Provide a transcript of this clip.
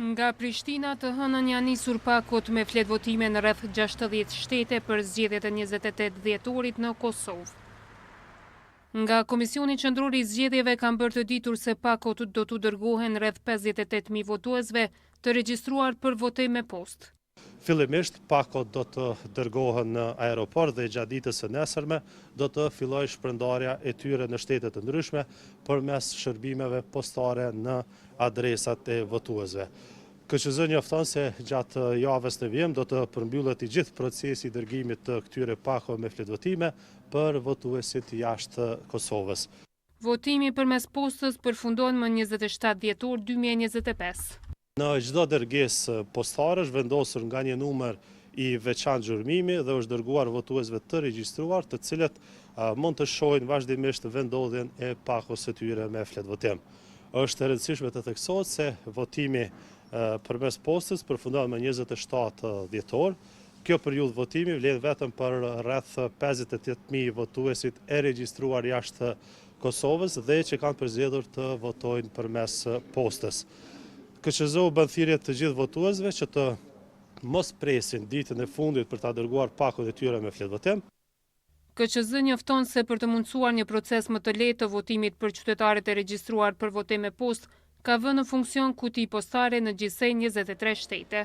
Nga Prishtina të hënën janë nisur pakot me flet votime në rreth 60 shtete për zgjedhjet e 28 dhjetorit në Kosovë. Nga Komisioni Qendror i Zgjedhjeve kanë bërë të ditur se pakot do t'u dërgohen rreth 58.000 votuesve të regjistruar për votim me postë. Fillimisht pakot do të dërgohen në aeroport dhe gjatë ditës së nesërme do të fillojë shpërndarja e tyre në shtete të ndryshme përmes shërbimeve postare në adresat e votuesve. KQZ njofton se gjatë javës në vijim do të përmbyllet i gjithë procesi i dërgimit të këtyre pakove me fletvotime për votuesit jashtë Kosovës. Votimi përmes postës përfundon më 27 dhjetor 2025. Në çdo dërgesë postare është vendosur nga një numër i veçantë zhurmimi dhe është dërguar votuesve të regjistruar, të cilët mund të shohin vazhdimisht vendodhjen e pakos së tyre me fletvotim. Është e rëndësishme të theksohet se votimi përmes postës përfundon më 27 dhjetor. Kjo periudhë votimi vlen vetëm për rreth 58.000 votuesit e regjistruar jashtë Kosovës dhe që kanë përzgjedhur të votojnë përmes postës. KQZ u bën thirrje të gjithë votuesve që të mos presin ditën e fundit për ta dërguar pakot e tyre me fletvotim. KQZ njofton se për të mundësuar një proces më të lehtë të votimit për qytetarët e regjistruar për votim me postë, ka vënë në funksion kuti postare në gjithsej 23 shtete.